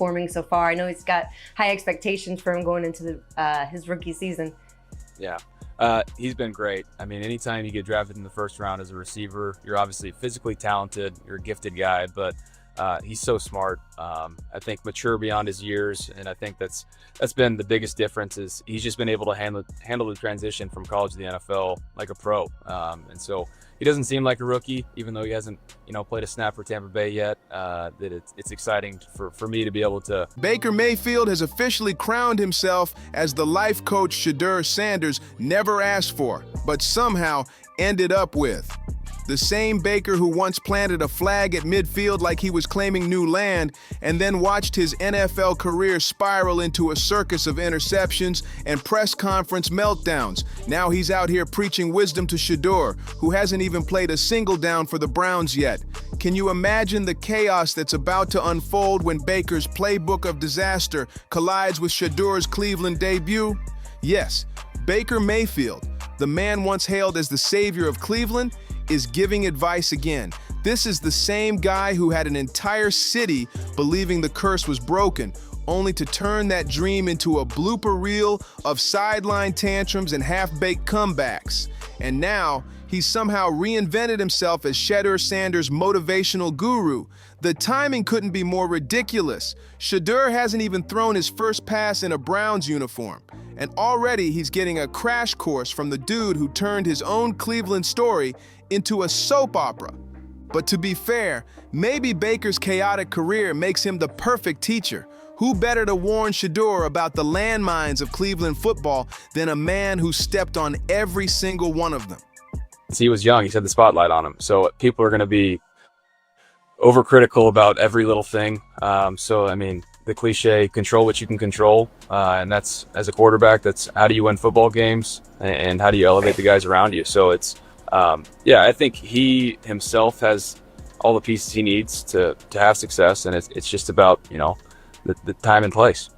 performing so far? I know he's got high expectations for him going into his rookie season. Yeah, he's been great. I mean, anytime you get drafted in the first round as a receiver, you're obviously physically talented, you're a gifted guy, but he's so smart. I think mature beyond his years, and I think that's been the biggest difference. Is he's just been able to handle the transition from college to the NFL like a pro, and so he doesn't seem like a rookie, even though he hasn't played a snap for Tampa Bay yet. That it's exciting for me to be able to. Baker Mayfield has officially crowned himself as the life coach Shedeur Sanders never asked for, but somehow ended up with. The same Baker who once planted a flag at midfield like he was claiming new land and then watched his NFL career spiral into a circus of interceptions and press conference meltdowns. Now he's out here preaching wisdom to Shedeur, who hasn't even played a single down for the Browns yet. Can you imagine the chaos that's about to unfold when Baker's playbook of disaster collides with Shedeur's Cleveland debut? Yes, Baker Mayfield, the man once hailed as the savior of Cleveland, is giving advice again. This is the same guy who had an entire city believing the curse was broken, only to turn that dream into a blooper reel of sideline tantrums and half-baked comebacks. And now, he's somehow reinvented himself as Shedeur Sanders' motivational guru. The timing couldn't be more ridiculous. Shedeur hasn't even thrown his first pass in a Browns uniform. And already he's getting a crash course from the dude who turned his own Cleveland story into a soap opera. But to be fair, maybe Baker's chaotic career makes him the perfect teacher. Who better to warn Shedeur about the landmines of Cleveland football than a man who stepped on every single one of them? He was young, he's had the spotlight on him, so people are going to be overcritical about every little thing. So I mean, the cliche, control what you can control, and that's, as a quarterback, that's how do you win football games and how do you elevate the guys around you. So it's yeah, I think he himself has all the pieces he needs to have success, and it's just about the time and place.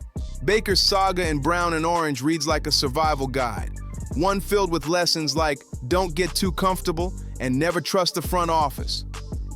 Baker's saga in Brown and Orange reads like a survival guide, one filled with lessons like don't get too comfortable and never trust the front office.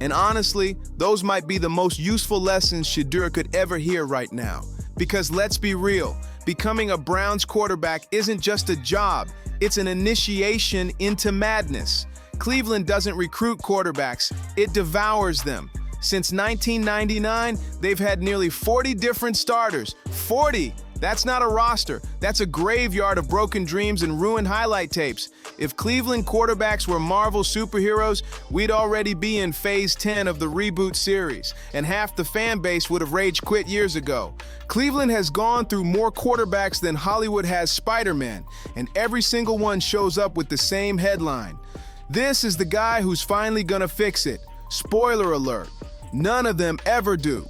And honestly, those might be the most useful lessons Shedeur could ever hear right now. Because let's be real, becoming a Browns quarterback isn't just a job, it's an initiation into madness. Cleveland doesn't recruit quarterbacks, it devours them. Since 1999, they've had nearly 40 different starters. 40! That's not a roster. That's a graveyard of broken dreams and ruined highlight tapes. If Cleveland quarterbacks were Marvel superheroes, we'd already be in Phase 10 of the reboot series, and half the fan base would have rage quit years ago. Cleveland has gone through more quarterbacks than Hollywood has Spider-Man, and every single one shows up with the same headline. This is the guy who's finally gonna fix it. Spoiler alert, none of them ever do.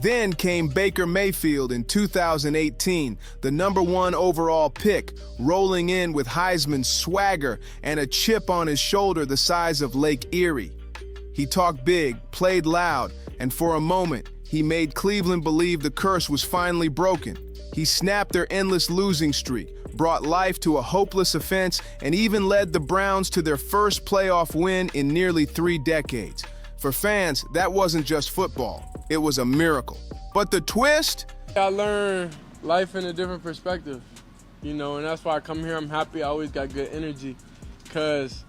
Then came Baker Mayfield in 2018, the #1 overall pick, rolling in with Heisman swagger and a chip on his shoulder the size of Lake Erie. He talked big, played loud, and for a moment, he made Cleveland believe the curse was finally broken. He snapped their endless losing streak, brought life to a hopeless offense, and even led the Browns to their first playoff win in nearly 3 decades. For fans, that wasn't just football. It was a miracle. But the twist? I learned life in a different perspective, and that's why I come here. I'm happy. I always got good energy because,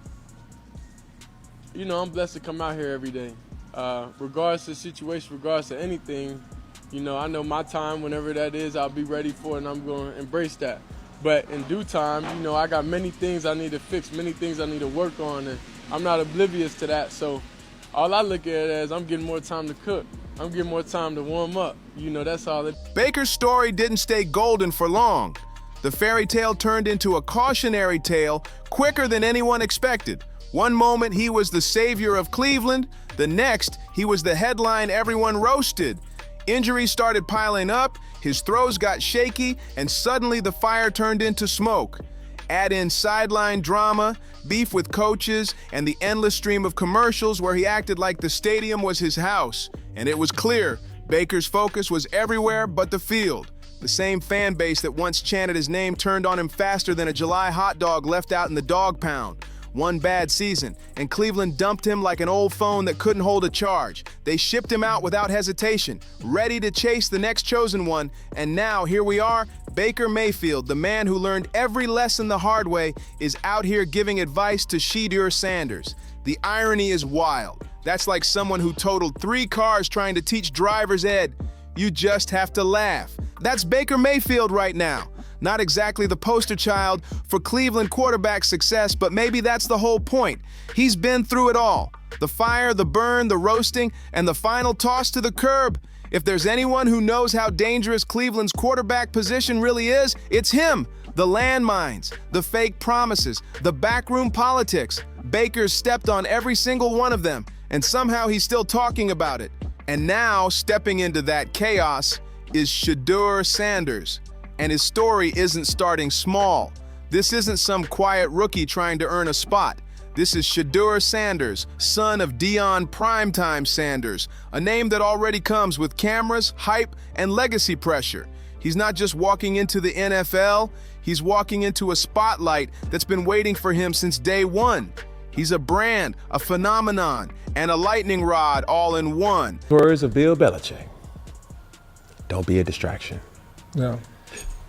I'm blessed to come out here every day. Regardless of the situation, regardless of anything, I know my time, whenever that is, I'll be ready for it, and I'm going to embrace that. But in due time, I got many things I need to fix, many things I need to work on, and I'm not oblivious to that. So all I look at it as I'm getting more time to cook. I'm getting more time to warm up. That's all it. Baker's story didn't stay golden for long. The fairy tale turned into a cautionary tale quicker than anyone expected. One moment he was the savior of Cleveland, the next he was the headline everyone roasted. Injuries started piling up, his throws got shaky, and suddenly the fire turned into smoke. Add in sideline drama, beef with coaches, and the endless stream of commercials where he acted like the stadium was his house. And it was clear, Baker's focus was everywhere but the field. The same fan base that once chanted his name turned on him faster than a July hot dog left out in the dog pound. One bad season, and Cleveland dumped him like an old phone that couldn't hold a charge. They shipped him out without hesitation, ready to chase the next chosen one, and now here we are. Baker Mayfield, the man who learned every lesson the hard way, is out here giving advice to Shedeur Sanders. The irony is wild. That's like someone who totaled 3 cars trying to teach driver's ed. You just have to laugh. That's Baker Mayfield right now. Not exactly the poster child for Cleveland quarterback success, but maybe that's the whole point. He's been through it all. The fire, the burn, the roasting, and the final toss to the curb. If there's anyone who knows how dangerous Cleveland's quarterback position really is, it's him. The landmines, the fake promises, the backroom politics. Baker's stepped on every single one of them, and somehow he's still talking about it. And now, stepping into that chaos is Shedeur Sanders. And his story isn't starting small. This isn't some quiet rookie trying to earn a spot. This is Shedeur Sanders, son of Deion Primetime Sanders, a name that already comes with cameras, hype, and legacy pressure. He's not just walking into the NFL, he's walking into a spotlight that's been waiting for him since day one. He's a brand, a phenomenon, and a lightning rod all in one. Words of Bill Belichick. Don't be a distraction. No.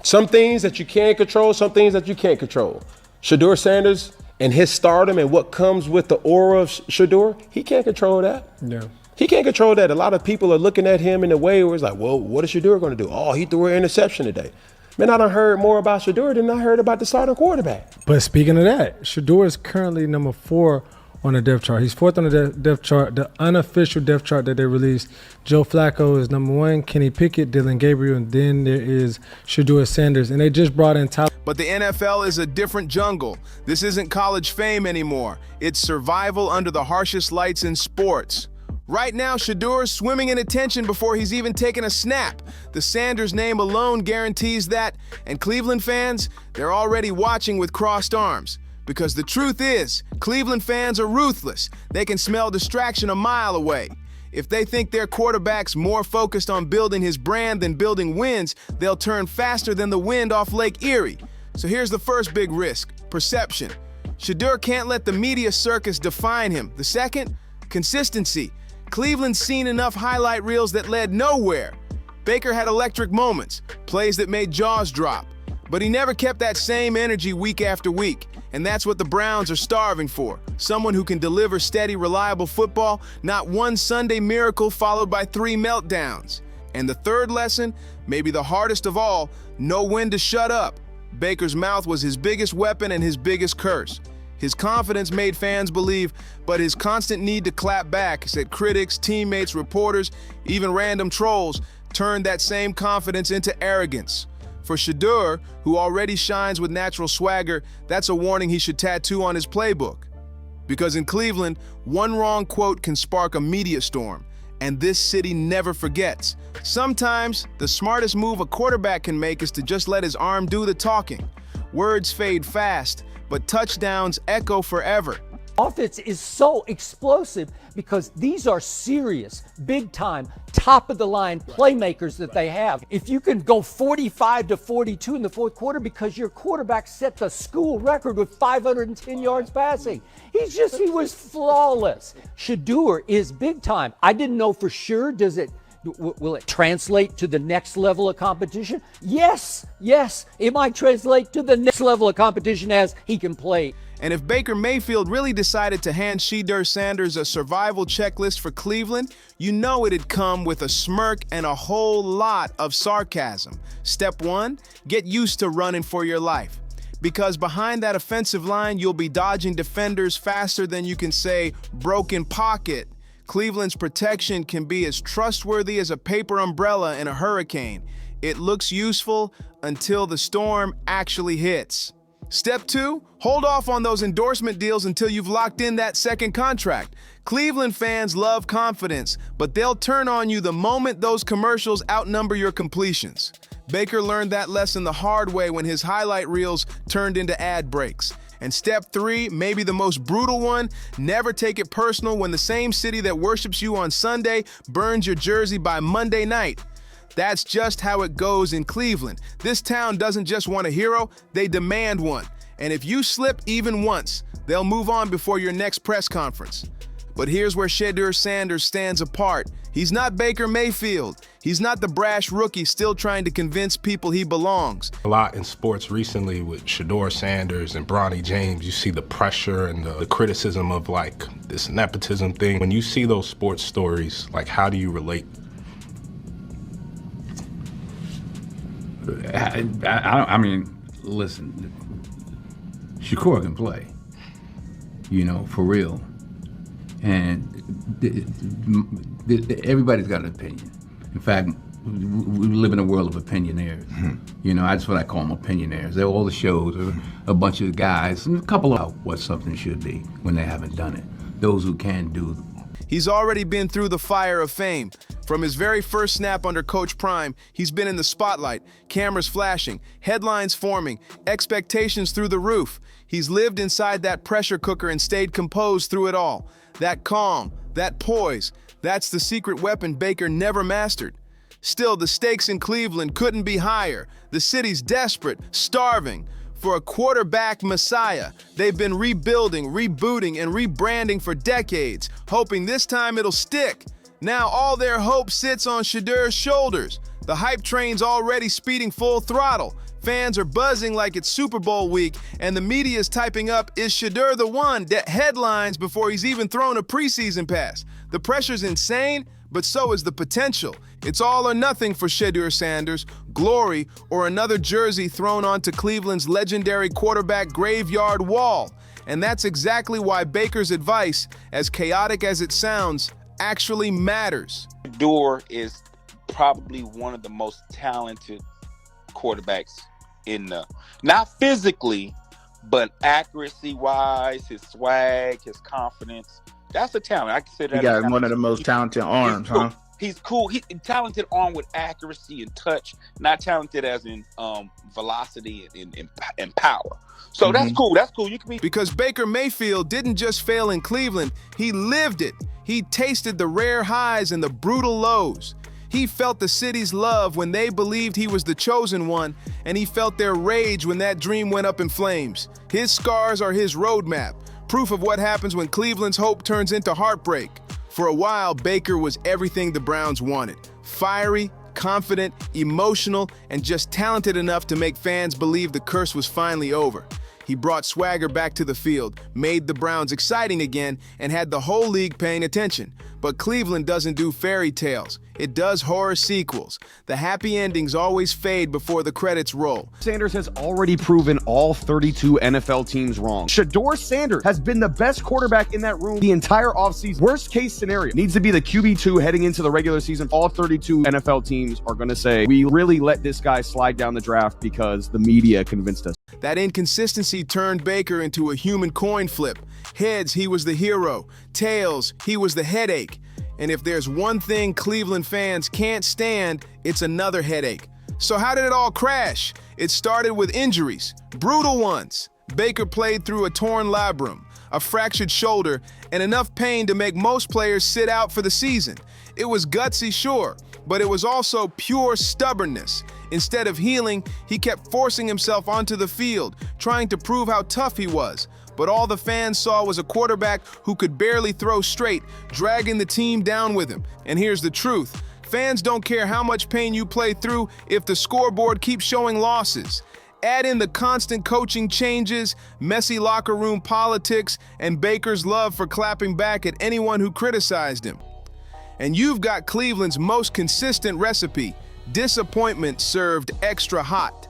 Some things that you can control, some things that you can't control. Shedeur Sanders and his stardom and what comes with the aura of Shedeur, he can't control that. No. He can't control that. A lot of people are looking at him in a way where it's like, well, what is Shedeur going to do? Oh, he threw an interception today. Man, I done heard more about Shedeur than I heard about the starting quarterback. But speaking of that, Shedeur is currently number 4 on the depth chart. He's 4th on the depth chart, the unofficial depth chart that they released. Joe Flacco is number 1, Kenny Pickett, Dylan Gabriel, and then there is Shedeur Sanders. And they just brought in Tyler. But the NFL is a different jungle. This isn't college fame anymore. It's survival under the harshest lights in sports. Right now, Shedeur's swimming in attention before he's even taken a snap. The Sanders name alone guarantees that, and Cleveland fans, they're already watching with crossed arms. Because the truth is, Cleveland fans are ruthless. They can smell distraction a mile away. If they think their quarterback's more focused on building his brand than building wins, they'll turn faster than the wind off Lake Erie. So here's the first big risk: perception. Shedeur can't let the media circus define him. The second, consistency. Cleveland's seen enough highlight reels that led nowhere. Baker had electric moments, plays that made jaws drop. But he never kept that same energy week after week. And that's what the Browns are starving for. Someone who can deliver steady, reliable football, not one Sunday miracle followed by 3 meltdowns. And the third lesson, maybe the hardest of all, know when to shut up. Baker's mouth was his biggest weapon and his biggest curse. His confidence made fans believe, but his constant need to clap back said critics, teammates, reporters, even random trolls, turned that same confidence into arrogance. For Shedeur, who already shines with natural swagger, that's a warning he should tattoo on his playbook. Because in Cleveland, one wrong quote can spark a media storm, and this city never forgets. Sometimes, the smartest move a quarterback can make is to just let his arm do the talking. Words fade fast, but touchdowns echo forever. Offense is so explosive because these are serious, big-time, top-of-the-line playmakers that they have. If you can go 45-42 in the fourth quarter because your quarterback set the school record with 510 yards passing. He was flawless. Shedeur is big-time. I didn't know for sure, will it translate to the next level of competition? Yes, it might translate to the next level of competition as he can play. And if Baker Mayfield really decided to hand Shedeur Sanders a survival checklist for Cleveland, you know it'd come with a smirk and a whole lot of sarcasm. Step 1, get used to running for your life. Because behind that offensive line, you'll be dodging defenders faster than you can say, broken pocket. Cleveland's protection can be as trustworthy as a paper umbrella in a hurricane. It looks useful until the storm actually hits. Step 2, hold off on those endorsement deals until you've locked in that second contract. Cleveland fans love confidence, but they'll turn on you the moment those commercials outnumber your completions. Baker learned that lesson the hard way when his highlight reels turned into ad breaks. And step 3, maybe the most brutal one, never take it personal when the same city that worships you on Sunday burns your jersey by Monday night. That's just how it goes in Cleveland. This town doesn't just want a hero, they demand one. And if you slip even once, they'll move on before your next press conference. But here's where Shedeur Sanders stands apart. He's not Baker Mayfield. He's not the brash rookie still trying to convince people he belongs. A lot in sports recently with Shedeur Sanders and Bronny James, you see the pressure and the criticism of like this nepotism thing. When you see those sports stories, like how do you relate? I mean, listen, Shakur can play, for real. And everybody's got an opinion. In fact, we live in a world of opinionaires. That's what I call them, opinionaires. They're all the shows, a bunch of guys, and a couple of what something should be when they haven't done it. Those who can do. He's already been through the fire of fame. From his very first snap under Coach Prime, he's been in the spotlight, cameras flashing, headlines forming, expectations through the roof. He's lived inside that pressure cooker and stayed composed through it all. That calm, that poise, that's the secret weapon Baker never mastered. Still, the stakes in Cleveland couldn't be higher. The city's desperate, starving for a quarterback messiah. They've been rebuilding, rebooting, and rebranding for decades, hoping this time it'll stick. Now all their hope sits on Shedeur's shoulders. The hype train's already speeding full throttle. Fans are buzzing like it's Super Bowl week, and the media's typing up, "Is Shedeur the one?" headlines before he's even thrown a preseason pass. The pressure's insane, but so is the potential. It's all or nothing for Shedeur Sanders, glory or another jersey thrown onto Cleveland's legendary quarterback graveyard wall. And that's exactly why Baker's advice, as chaotic as it sounds, actually matters. Shedeur is probably one of the most talented quarterbacks not physically, but accuracy-wise, his swag, his confidence. That's a talent. I consider that. He got one of the most talented arms, huh? He's cool. He's talented arm with accuracy and touch, not talented as in velocity and power. So that's cool. That's cool. You can be. Because Baker Mayfield didn't just fail in Cleveland, he lived it. He tasted the rare highs and the brutal lows. He felt the city's love when they believed he was the chosen one, and he felt their rage when that dream went up in flames. His scars are his roadmap, proof of what happens when Cleveland's hope turns into heartbreak. For a while, Baker was everything the Browns wanted. Fiery, confident, emotional, and just talented enough to make fans believe the curse was finally over. He brought swagger back to the field, made the Browns exciting again, and had the whole league paying attention. But Cleveland doesn't do fairy tales. It does horror sequels. The happy endings always fade before the credits roll. Sanders has already proven all 32 NFL teams wrong. Shedeur Sanders has been the best quarterback in that room the entire offseason. Worst case scenario needs to be the QB2 heading into the regular season. All 32 NFL teams are going to say, we really let this guy slide down the draft because the media convinced us. That inconsistency turned Baker into a human coin flip. Heads, he was the hero. Tails, he was the headache. And if there's one thing Cleveland fans can't stand, it's another headache. So how did it all crash? It started with injuries, brutal ones. Baker played through a torn labrum, a fractured shoulder, and enough pain to make most players sit out for the season. It was gutsy, sure, but it was also pure stubbornness. Instead of healing, he kept forcing himself onto the field, trying to prove how tough he was. But all the fans saw was a quarterback who could barely throw straight, dragging the team down with him. And here's the truth. Fans don't care how much pain you play through if the scoreboard keeps showing losses. Add in the constant coaching changes, messy locker room politics, and Baker's love for clapping back at anyone who criticized him. And you've got Cleveland's most consistent recipe, disappointment served extra hot.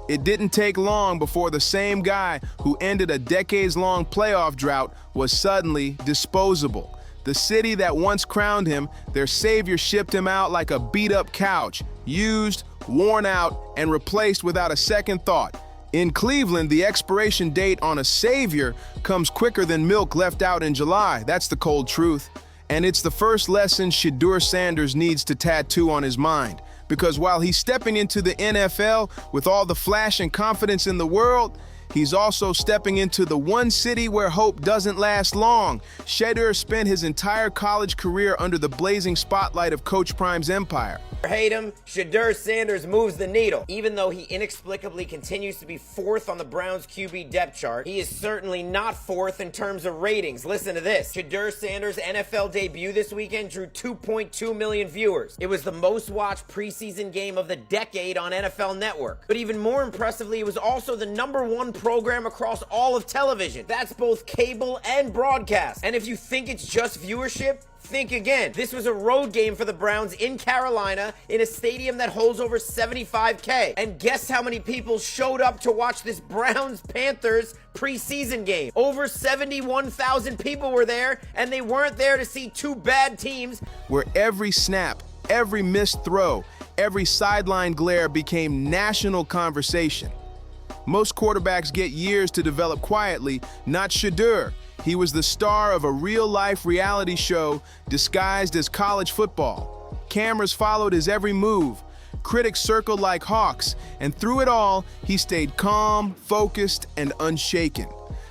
It didn't take long before the same guy who ended a decades-long playoff drought was suddenly disposable. The city that once crowned him, their savior, shipped him out like a beat-up couch, used, worn out, and replaced without a second thought. In Cleveland, the expiration date on a savior comes quicker than milk left out in July. That's the cold truth. And it's the first lesson Shedeur Sanders needs to tattoo on his mind. Because while he's stepping into the NFL with all the flash and confidence in the world, He's also stepping into the one city where hope doesn't last long. Shedeur spent his entire college career under the blazing spotlight of Coach Prime's empire. Hate him, Shedeur Sanders moves the needle. Even though he inexplicably continues to be 4th on the Browns QB depth chart, he is certainly not 4th in terms of ratings. Listen to this. Shedeur Sanders' NFL debut this weekend drew 2.2 million viewers. It was the most watched preseason game of the decade on NFL Network. But even more impressively, it was also the #1 program across all of television. That's both cable and broadcast. And if you think it's just viewership, think again. This was a road game for the Browns in Carolina in a stadium that holds over 75K. And guess how many people showed up to watch this Browns-Panthers preseason game? Over 71,000 people were there, and they weren't there to see two bad teams. Where every snap, every missed throw, every sideline glare became national conversation. Most quarterbacks get years to develop quietly, not Shedeur. He was the star of a real-life reality show disguised as college football. Cameras followed his every move. Critics circled like hawks, and through it all, he stayed calm, focused, and unshaken.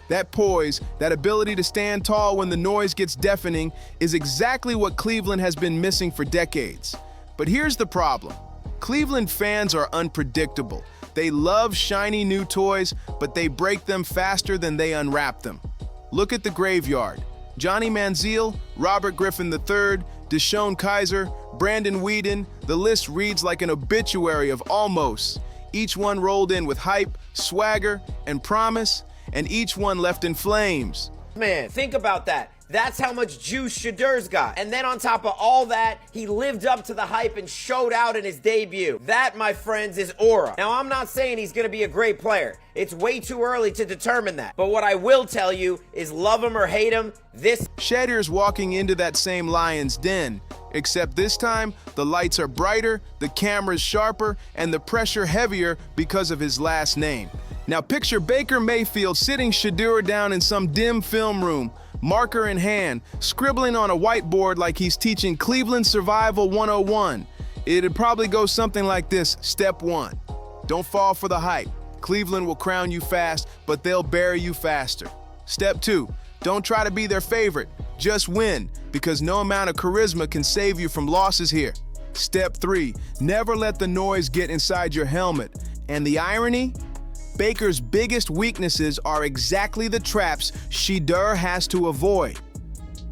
That poise, that ability to stand tall when the noise gets deafening, is exactly what Cleveland has been missing for decades. But here's the problem. Cleveland fans are unpredictable. They love shiny new toys, but they break them faster than they unwrap them. Look at the graveyard. Johnny Manziel, Robert Griffin III, Deshaun Kaiser, Brandon Weeden, the list reads like an obituary of almosts. Each one rolled in with hype, swagger, and promise, and each one left in flames. Man, think about that. That's how much juice Shedeur's got. And then on top of all that, he lived up to the hype and showed out in his debut. That, my friends, is aura. Now, I'm not saying he's going to be a great player. It's way too early to determine that. But what I will tell you is love him or hate him, this... Shedeur's walking into that same lion's den, except this time, the lights are brighter, the camera's sharper, and the pressure heavier because of his last name. Now picture Baker Mayfield sitting Shedeur down in some dim film room, marker in hand, scribbling on a whiteboard like he's teaching Cleveland Survival 101. It'd probably go something like this. Step 1, don't fall for the hype. Cleveland will crown you fast, but they'll bury you faster. Step 2, don't try to be their favorite. Just win, because no amount of charisma can save you from losses here. Step 3, never let the noise get inside your helmet. And the irony? Baker's biggest weaknesses are exactly the traps Shedeur has to avoid.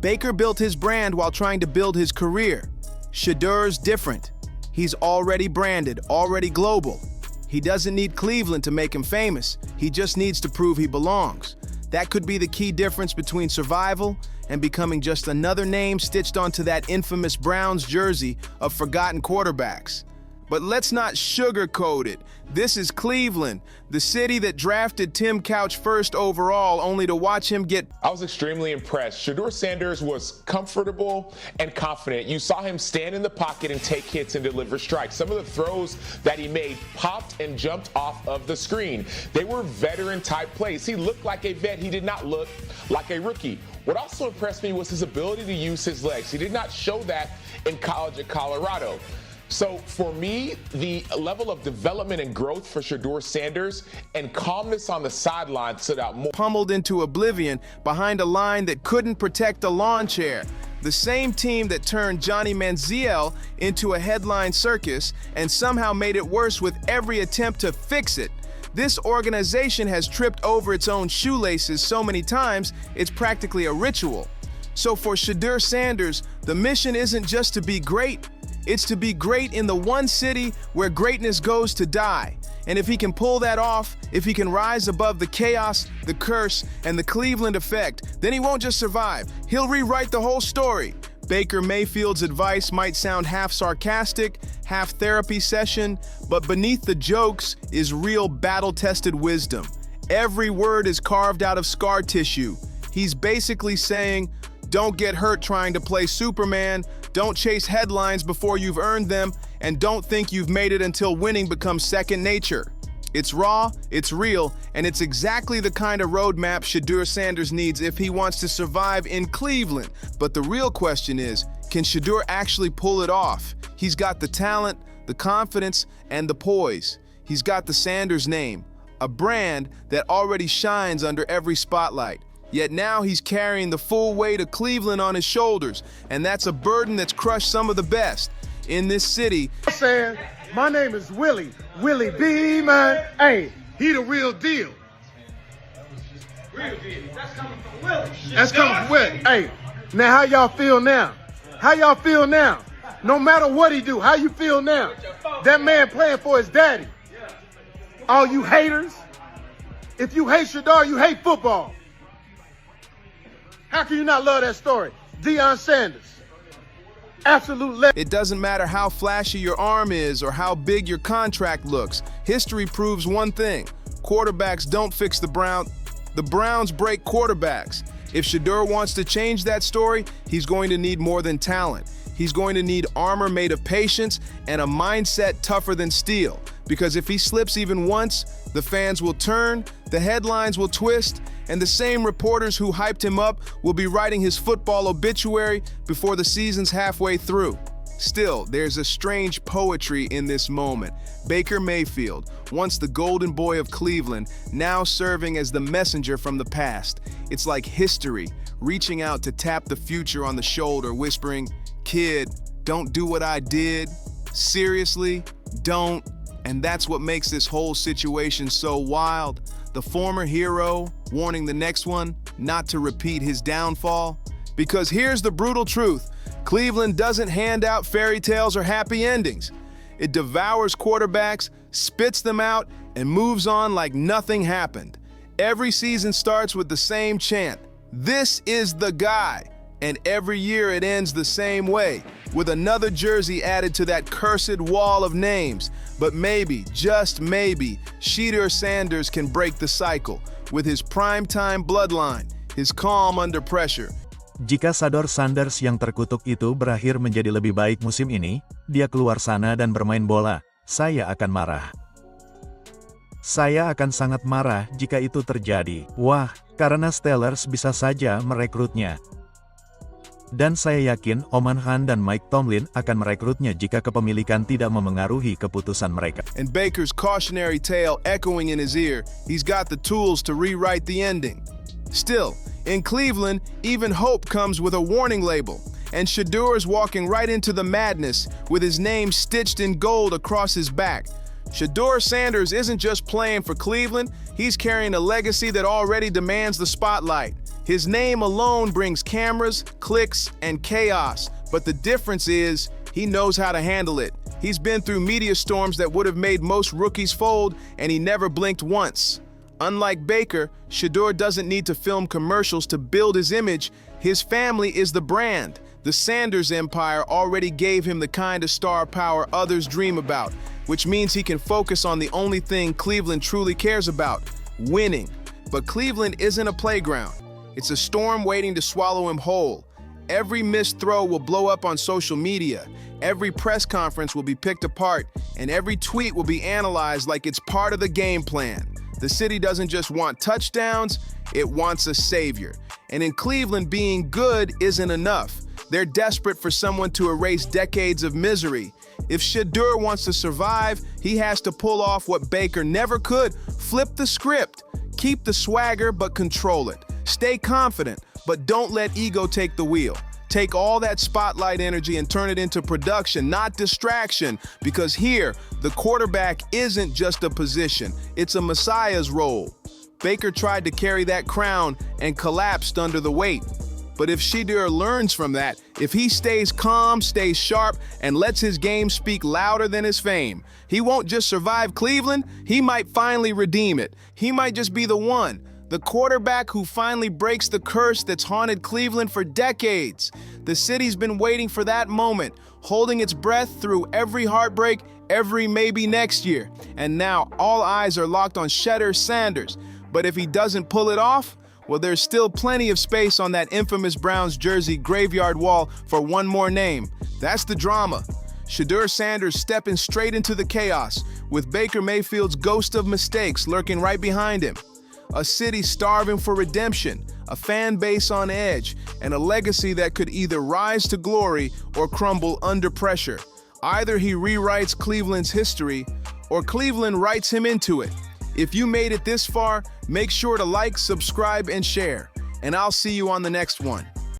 Baker built his brand while trying to build his career. Shedeur's different. He's already branded, already global. He doesn't need Cleveland to make him famous. He just needs to prove he belongs. That could be the key difference between survival and becoming just another name stitched onto that infamous Browns jersey of forgotten quarterbacks. But let's not sugarcoat it. This is Cleveland, the city that drafted Tim Couch first overall, only to watch him get... I was extremely impressed. Shedeur Sanders was comfortable and confident. You saw him stand in the pocket and take hits and deliver strikes. Some of the throws that he made popped and jumped off of the screen. They were veteran-type plays. He looked like a vet. He did not look like a rookie. What also impressed me was his ability to use his legs. He did not show that in college at Colorado. So for me, the level of development and growth for Shedeur Sanders and calmness on the sideline stood out more. Pummeled into oblivion behind a line that couldn't protect a lawn chair. The same team that turned Johnny Manziel into a headline circus and somehow made it worse with every attempt to fix it. This organization has tripped over its own shoelaces so many times, it's practically a ritual. So for Shedeur Sanders, the mission isn't just to be great. It's to be great in the one city where greatness goes to die. And if he can pull that off, if he can rise above the chaos, the curse, and the Cleveland effect, then he won't just survive. He'll rewrite the whole story. Baker Mayfield's advice might sound half sarcastic, half therapy session, but beneath the jokes is real battle-tested wisdom. Every word is carved out of scar tissue. He's basically saying, don't get hurt trying to play Superman, don't chase headlines before you've earned them, and don't think you've made it until winning becomes second nature. It's raw, it's real, and it's exactly the kind of roadmap Shedeur Sanders needs if he wants to survive in Cleveland. But the real question is, can Shedeur actually pull it off? He's got the talent, the confidence, and the poise. He's got the Sanders name, a brand that already shines under every spotlight. Yet now he's carrying the full weight of Cleveland on his shoulders, and that's a burden that's crushed some of the best in this city. Saying, my name is Willie B, man. Hey, he the real deal. Real deal. That's coming from Willie. That's coming from Willie. Hey, now how y'all feel now? How y'all feel now? No matter what he do, how you feel now? That man playing for his daddy. All you haters, if you hate Shedeur, you hate football. How can you not love that story? Deion Sanders. Absolute legend. It doesn't matter how flashy your arm is or how big your contract looks. History proves one thing. Quarterbacks don't fix the Browns. The Browns break quarterbacks. If Shedeur wants to change that story, he's going to need more than talent. He's going to need armor made of patience and a mindset tougher than steel. Because if he slips even once, the fans will turn, the headlines will twist, and the same reporters who hyped him up will be writing his football obituary before the season's halfway through. Still, there's a strange poetry in this moment. Baker Mayfield, once the golden boy of Cleveland, now serving as the messenger from the past. It's like history, reaching out to tap the future on the shoulder, whispering, "Kid, don't do what I did. Seriously, don't." And that's what makes this whole situation so wild. The former hero warning the next one not to repeat his downfall. Because here's the brutal truth. Cleveland doesn't hand out fairy tales or happy endings. It devours quarterbacks, spits them out, and moves on like nothing happened. Every season starts with the same chant, "This is the guy." And every year it ends the same way, with another jersey added to that cursed wall of names. But maybe, just maybe, Shedeur Sanders can break the cycle with his primetime bloodline, his calm under pressure. Jika Shedeur Sanders yang terkutuk itu berakhir menjadi lebih baik musim ini, dia keluar sana dan bermain bola, saya akan marah. Saya akan sangat marah jika itu terjadi. Wah, karena Steelers bisa saja merekrutnya. Dan saya yakin Oman Khan dan Mike Tomlin akan merekrutnya jika kepemilikan tidak memengaruhi keputusan mereka. And Baker's cautionary tale echoing in his ear, he's got the tools to rewrite the ending. Still, in Cleveland, even hope comes with a warning label. And Shedeur's walking right into the madness with his name stitched in gold across his back. Shedeur Sanders isn't just playing for Cleveland, he's carrying a legacy that already demands the spotlight. His name alone brings cameras, clicks, and chaos, but the difference is he knows how to handle it. He's been through media storms that would have made most rookies fold, and he never blinked once. Unlike Baker, Shedeur doesn't need to film commercials to build his image. His family is the brand. The Sanders empire already gave him the kind of star power others dream about, which means he can focus on the only thing Cleveland truly cares about, winning. But Cleveland isn't a playground. It's a storm waiting to swallow him whole. Every missed throw will blow up on social media. Every press conference will be picked apart, and every tweet will be analyzed like it's part of the game plan. The city doesn't just want touchdowns, it wants a savior. And in Cleveland, being good isn't enough. They're desperate for someone to erase decades of misery. If Shedeur wants to survive, he has to pull off what Baker never could, flip the script. Keep the swagger, but control it. Stay confident, but don't let ego take the wheel. Take all that spotlight energy and turn it into production, not distraction, because here, the quarterback isn't just a position, it's a messiah's role. Baker tried to carry that crown and collapsed under the weight. But if Shedeur learns from that, if he stays calm, stays sharp, and lets his game speak louder than his fame, he won't just survive Cleveland, he might finally redeem it. He might just be the one. The quarterback who finally breaks the curse that's haunted Cleveland for decades. The city's been waiting for that moment, holding its breath through every heartbreak, every maybe next year. And now all eyes are locked on Shedeur Sanders. But if he doesn't pull it off, well, there's still plenty of space on that infamous Browns jersey graveyard wall for one more name. That's the drama. Shedeur Sanders stepping straight into the chaos, with Baker Mayfield's ghost of mistakes lurking right behind him. A city starving for redemption, a fan base on edge, and a legacy that could either rise to glory or crumble under pressure. Either he rewrites Cleveland's history, or Cleveland writes him into it. If you made it this far, make sure to like, subscribe, and share. And I'll see you on the next one.